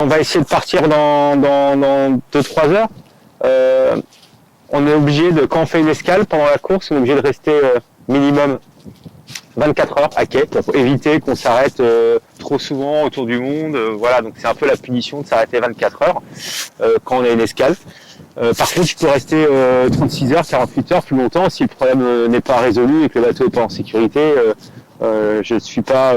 On va essayer de partir dans 2-3 heures. On est obligé de, quand on fait une escale pendant la course, on est obligé de rester minimum 24 heures à quai pour éviter qu'on s'arrête trop souvent autour du monde. Voilà, donc c'est un peu la punition de s'arrêter 24 heures quand on a une escale. Par contre, je peux rester 36 heures, 48 heures plus longtemps si le problème n'est pas résolu et que le bateau n'est pas en sécurité. Je ne suis pas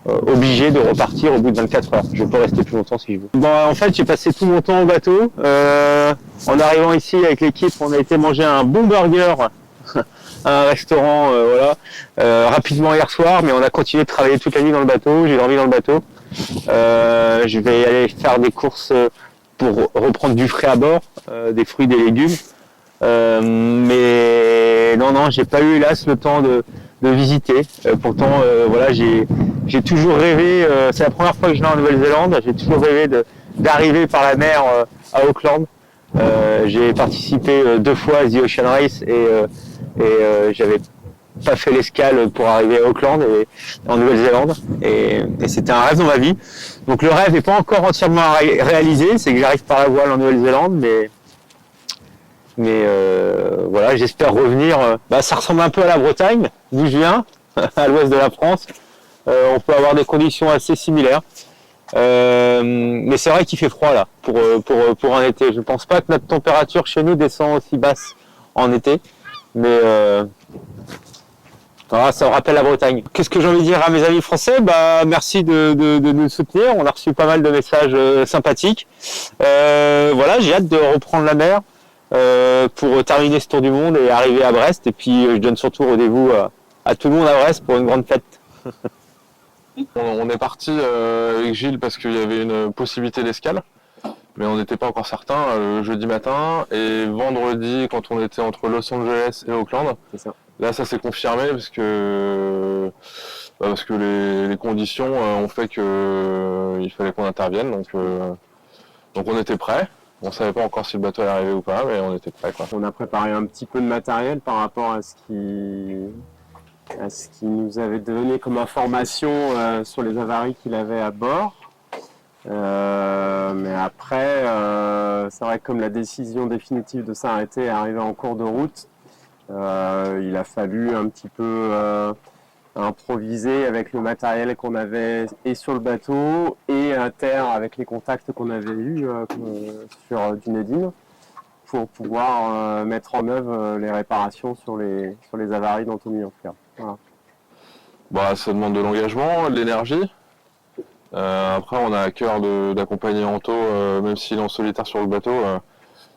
obligé de repartir au bout de 24 heures. Je peux rester plus longtemps si je veux. Bon, en fait, j'ai passé tout mon temps au bateau. En arrivant ici avec l'équipe, on a été manger un bon burger à un restaurant rapidement hier soir, mais on a continué de travailler toute la nuit dans le bateau. J'ai dormi dans le bateau. Je vais aller faire des courses pour reprendre du frais à bord, des fruits, des légumes. Mais non, j'ai pas eu hélas le temps de visiter. Pourtant, voilà, j'ai toujours rêvé, c'est la première fois que je vais en Nouvelle-Zélande, j'ai toujours rêvé d'arriver par la mer à Auckland. J'ai participé 2 fois à The Ocean Race et j'avais pas fait l'escale pour arriver à Auckland et en Nouvelle-Zélande et c'était un rêve dans ma vie. Donc le rêve n'est pas encore entièrement réalisé, c'est que j'arrive par la voile en Nouvelle-Zélande, mais voilà, j'espère revenir. Ça ressemble un peu à la Bretagne, d'où je viens, à l'ouest de la France. On peut avoir des conditions assez similaires. Mais c'est vrai qu'il fait froid là pour un été. Je ne pense pas que notre température chez nous descend aussi basse en été, mais ça me rappelle la Bretagne. Qu'est-ce que j'ai envie de dire à mes amis français? Merci de nous soutenir. On a reçu pas mal de messages sympathiques. Voilà, j'ai hâte de reprendre la mer pour terminer ce tour du monde et arriver à Brest. Et puis je donne surtout rendez-vous à tout le monde à Brest pour une grande fête. On est parti avec Gilles parce qu'il y avait une possibilité d'escale, mais on n'était pas encore certain le jeudi matin. Et vendredi, quand on était entre Los Angeles et Auckland, là ça s'est confirmé parce que les conditions ont fait qu'il fallait qu'on intervienne. Donc on était prêts. On savait pas encore si le bateau allait arriver ou pas, mais on était prêts, quoi. On a préparé un petit peu de matériel par rapport à ce qui nous avait donné comme information sur les avaries qu'il avait à bord. Mais après, c'est vrai que comme la décision définitive de s'arrêter est arrivée en cours de route, il a fallu un petit peu improviser avec le matériel qu'on avait et sur le bateau et à terre avec les contacts qu'on avait eus sur Dunedin pour pouvoir mettre en œuvre les réparations sur les avaries d'Anthony en tout cas. Voilà. Ça demande de l'engagement, de l'énergie. Après, on a à cœur d'accompagner Anto, même s'il est en solitaire sur le bateau.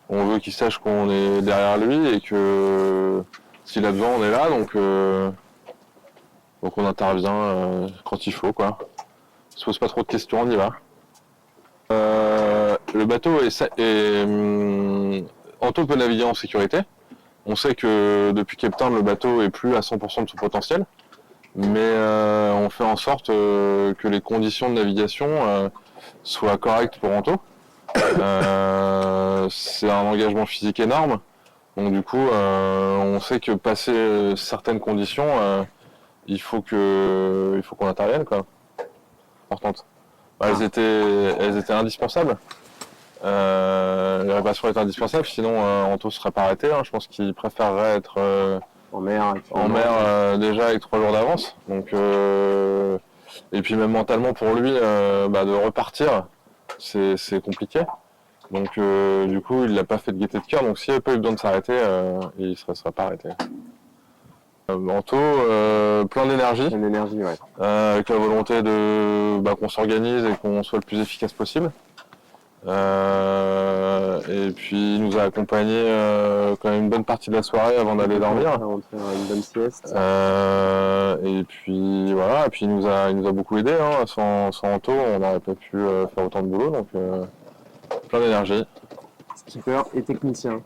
On veut qu'il sache qu'on est derrière lui et que s'il a besoin, on est là. Donc on intervient quand il faut, quoi. On se pose pas trop de questions, on y va. Le bateau Anto peut naviguer en sécurité. On sait que depuis Cape Town, le bateau est plus à 100% de son potentiel. Mais on fait en sorte que les conditions de navigation soient correctes pour Anto. C'est un engagement physique énorme. Donc du coup, on sait que passé certaines conditions, il faut qu'on intervienne, quoi. Importante. Elles étaient indispensables. Les réparations étaient indispensables, sinon Anto ne serait pas arrêté. Je pense qu'il préférerait être en mer déjà avec 3 jours d'avance. Donc et puis même mentalement pour lui, de repartir, c'est compliqué. Donc du coup, il l'a pas fait de gaieté de cœur. Donc s'il n'avait pas eu besoin de s'arrêter, il ne serait pas arrêté. Anto, plein d'énergie. Avec la volonté qu'on s'organise et qu'on soit le plus efficace possible. Et puis il nous a accompagnés quand même une bonne partie de la soirée avant d'aller dormir. Avant de faire une bonne sieste. Et puis voilà, et puis il nous a beaucoup aidé. Sans Anto, on n'aurait pas pu faire autant de boulot. Donc plein d'énergie. Skipper et technicien.